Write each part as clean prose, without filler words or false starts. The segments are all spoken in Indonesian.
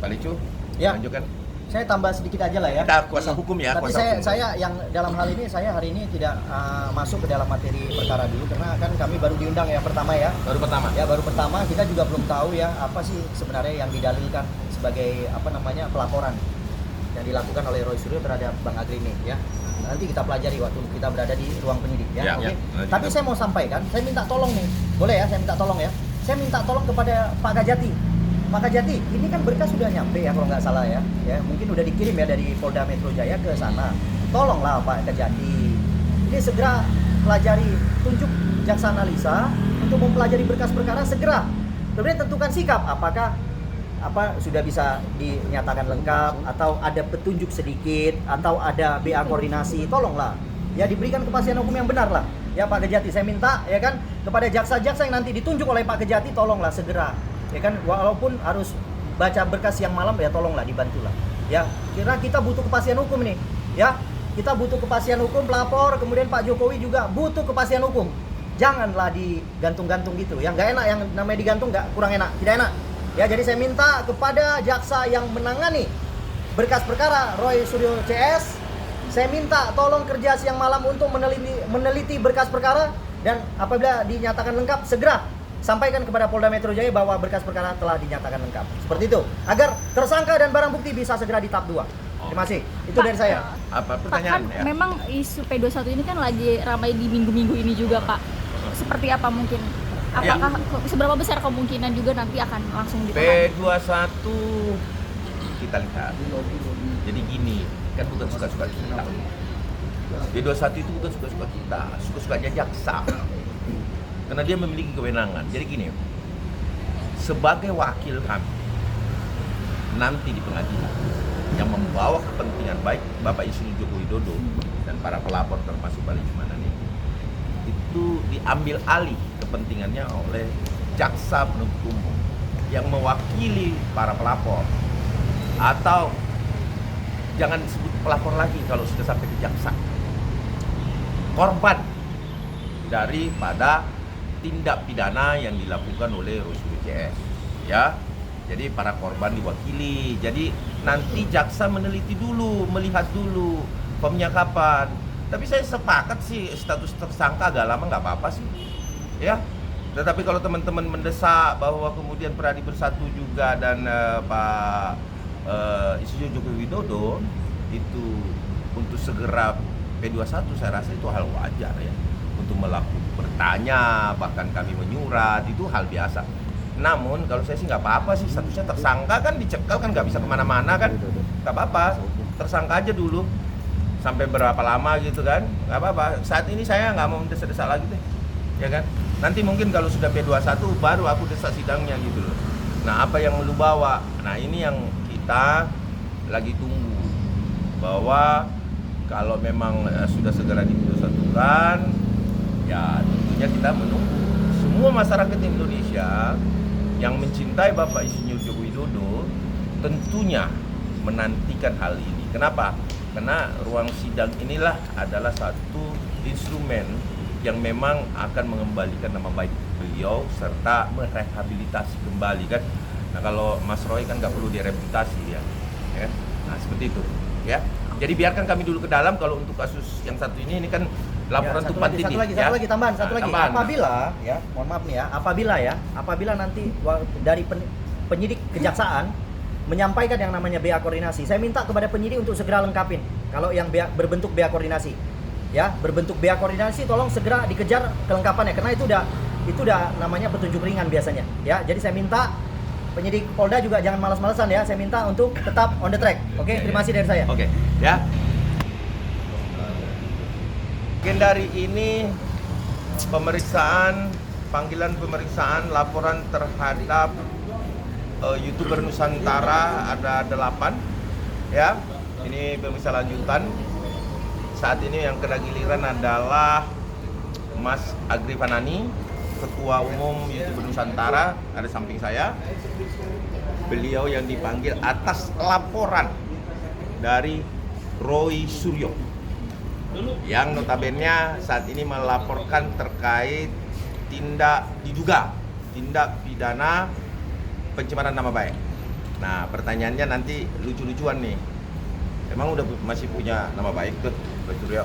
Pak Licu, Ya. lanjutkan. Saya tambah sedikit aja lah ya. Kita kuasa hukum ya. Tapi kuasa hukum. saya yang dalam hal ini saya hari ini tidak masuk ke dalam materi perkara dulu karena kan kami baru diundang ya pertama ya. Baru pertama. Ya baru pertama, kita juga belum tahu ya apa sih sebenarnya yang didalilkan sebagai pelaporan yang dilakukan oleh Roy Suryo terhadap Bang Agri ini ya. Nanti kita pelajari waktu kita berada di ruang penyidik ya. Oke. Tapi saya mau sampaikan, saya minta tolong nih. Boleh ya, saya minta tolong ya. Saya minta tolong kepada Pak Kajati. Pak Kajati, ini kan berkas sudah nyampe ya kalau nggak salah ya. Ya, mungkin udah dikirim ya dari Polda Metro Jaya ke sana. Tolonglah Pak Kajati. Ini segera pelajari, tunjuk jaksa analisa untuk mempelajari berkas perkara segera. Kemudian tentukan sikap apakah sudah bisa dinyatakan lengkap atau ada petunjuk sedikit atau ada BA koordinasi, tolonglah ya diberikan kepastian hukum yang benar lah ya Pak Kejati. Saya minta ya kan kepada jaksa-jaksa yang nanti ditunjuk oleh Pak Kejati, tolonglah segera ya kan, walaupun harus baca berkas yang malam ya tolonglah dibantulah ya. Kira kita butuh kepastian hukum nih ya, kita butuh kepastian hukum. Pelapor kemudian Pak Jokowi juga butuh kepastian hukum, janganlah digantung-gantung gitu yang nggak enak, yang namanya digantung nggak, kurang enak, tidak enak. Ya, jadi saya minta kepada jaksa yang menangani berkas perkara Roy Suryo CS, saya minta tolong kerja siang malam untuk meneliti berkas perkara, dan apabila dinyatakan lengkap segera sampaikan kepada Polda Metro Jaya bahwa berkas perkara telah dinyatakan lengkap. Seperti itu, agar tersangka dan barang bukti bisa segera di tahap 2. Terima kasih. Itu dari saya. Apa Pak, pertanyaan kan ya? memang isu P21 ini kan lagi ramai di minggu-minggu ini juga, Pak. Seperti apa mungkin? Apakah seberapa besar kemungkinan juga nanti akan langsung ditahan? P21 kita lihat. Jadi gini, kan bukan suka-suka kita. P21 itu bukan suka-suka kita, suka-sukanya jaksa. Karena dia memiliki kewenangan. Jadi gini, sebagai wakil kami nanti di pengadilan yang membawa kepentingan baik Bapak Insinyur Joko Widodo dan para pelapor termasuk Pak Licu Manani, itu diambil alih kepentingannya oleh jaksa penuntut umum yang mewakili para pelapor, atau jangan disebut pelapor lagi kalau sudah sampai ke jaksa, korban daripada tindak pidana yang dilakukan oleh Roy Suryo CS ya. Jadi para korban diwakili. Jadi nanti jaksa meneliti dulu, melihat dulu formnya kapan. Tapi saya sepakat sih status tersangka agak lama nggak apa-apa sih ya. Tetapi kalau teman-teman mendesak bahwa kemudian Pradi Bersatu juga dan Pak Insinyur Joko Widodo itu untuk segera P21, saya rasa itu hal wajar ya. Untuk melakukan bertanya, bahkan kami menyurat, itu hal biasa. Namun kalau saya sih nggak apa-apa sih, statusnya tersangka kan, dicekal kan, nggak bisa kemana-mana kan, nggak apa-apa, tersangka aja dulu sampai berapa lama gitu kan, nggak apa-apa. Saat ini saya nggak mau mendesak-desak lagi deh, ya kan. Nanti mungkin kalau sudah P21 baru aku desak sidangnya gitu loh. Nah, apa yang lu bawa? Nah, ini yang kita lagi tunggu, bahwa kalau memang sudah segera dipersatukan, ya tentunya kita menunggu. Semua masyarakat Indonesia yang mencintai Bapak Insinyur Joko Widodo tentunya menantikan hal ini. Kenapa? Karena ruang sidang inilah adalah satu instrumen yang memang akan mengembalikan nama baik beliau serta merehabilitasi kembali kan. Nah, kalau Mas Roy kan nggak perlu direhabilitasi ya. Nah, seperti itu ya. Jadi biarkan kami dulu ke dalam. Kalau untuk kasus yang satu ini kan laporan ya, tumpang tindih. Satu lagi tambahan. Tambahan. Apabila nanti dari penyidik kejaksaan menyampaikan yang namanya BA koordinasi, saya minta kepada penyidik untuk segera lengkapin kalau yang berbentuk BA koordinasi. Ya, berbentuk BA koordinasi tolong segera dikejar kelengkapannya, karena itu udah namanya petunjuk ringan biasanya. Ya, jadi saya minta penyidik Polda juga jangan malas-malasan ya. Saya minta untuk tetap on the track. Oke, terima kasih dari saya. Oke, ya. Mungkin dari ini panggilan pemeriksaan laporan terhadap YouTuber Nusantara ada 8 ya. Ini pemeriksaan lanjutan. Saat ini yang kena giliran adalah Mas Agri Fanani, Ketua Umum YouTuber Nusantara, ada samping saya. Beliau yang dipanggil atas laporan dari Roy Suryo yang notabene saat ini melaporkan terkait diduga tindak pidana pencemaran nama baik Nah, pertanyaannya nanti lucu-lucuan nih. Emang udah masih punya nama baik tuh, Roy Suryo?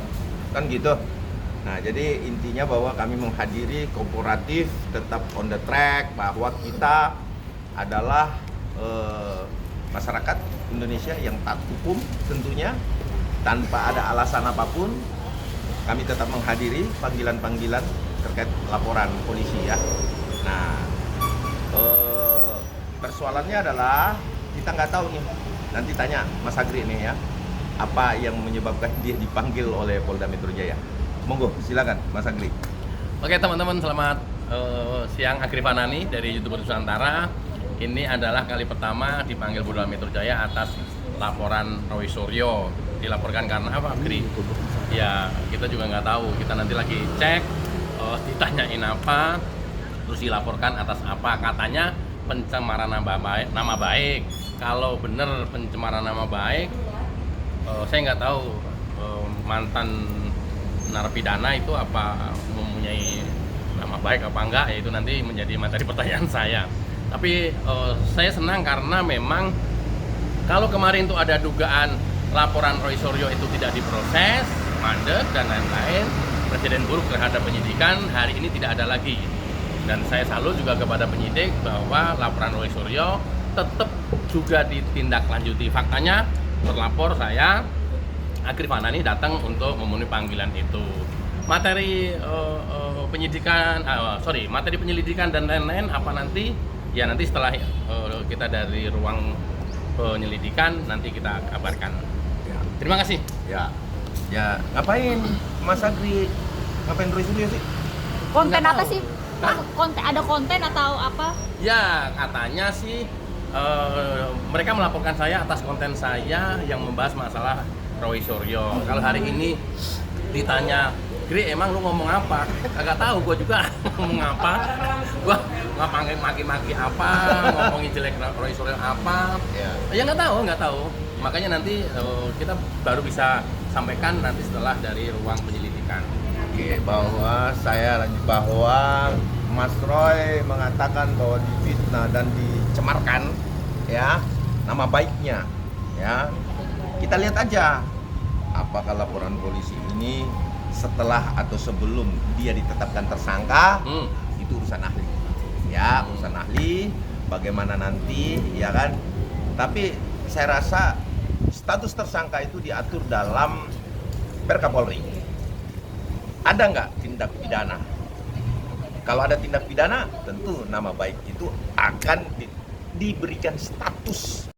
Kan gitu. Nah, jadi intinya bahwa kami menghadiri korporatif tetap on the track, bahwa kita adalah masyarakat Indonesia yang taat hukum tentunya, tanpa ada alasan apapun. Kami tetap menghadiri panggilan-panggilan terkait laporan polisi ya. Nah, persoalannya adalah kita nggak tahu nih. Nanti tanya Mas Agri nih ya, apa yang menyebabkan dia dipanggil oleh Polda Metro Jaya. Monggo, silakan Mas Agri. Oke teman-teman, selamat siang. Agri Fanani dari YouTuber Nusantara. Ini adalah kali pertama dipanggil Polda Metro Jaya atas laporan Roy Suryo. Dilaporkan karena apa, Agri? Ya kita juga nggak tahu. Kita nanti lagi cek, ditanyain apa, terus dilaporkan atas apa. Katanya pencemaran nama baik. Kalau benar pencemaran nama baik, saya nggak tahu mantan narapidana itu apa mempunyai nama baik apa enggak, ya itu nanti menjadi materi pertanyaan saya. Tapi saya senang karena memang kalau kemarin itu ada dugaan laporan Roy Suryo itu tidak diproses, mandek dan lain-lain, presiden buruk terhadap penyidikan, hari ini tidak ada lagi. Dan saya salut juga kepada penyidik bahwa laporan Roy Suryo tetap juga ditindaklanjuti. Faktanya terlapor saya, Agri Fanani, datang untuk memenuhi panggilan itu. Materi materi penyelidikan dan lain-lain apa nanti? Ya nanti setelah kita dari ruang penyelidikan nanti kita kabarkan. Ya. Terima kasih. Ya, ngapain Mas Agri? Ngapain Roy Suryo sih? Konten Nggak apa tahu. sih? Hah? Ada konten atau apa? Ya katanya sih mereka melaporkan saya atas konten saya yang membahas masalah Roy Suryo. Kalau hari ini ditanya, Gri, emang lu ngomong apa? Kagak tahu, gue juga ngomong apa. Gue maki-maki apa, ngomongin jelek Roy Suryo apa. Ya nggak tahu. Makanya nanti kita baru bisa sampaikan nanti setelah dari ruang penyelidikan. Oke, bahwa Mas Roy mengatakan bahwa difitnah dan dicemarkan ya nama baiknya ya. Kita lihat aja apakah laporan polisi ini setelah atau sebelum dia ditetapkan tersangka. Itu urusan ahli ya, urusan ahli bagaimana nanti ya kan. Tapi saya rasa status tersangka itu diatur dalam Perkapolri. Ada nggak tindak pidana? Kalau ada tindak pidana, tentu nama baik itu akan diberikan status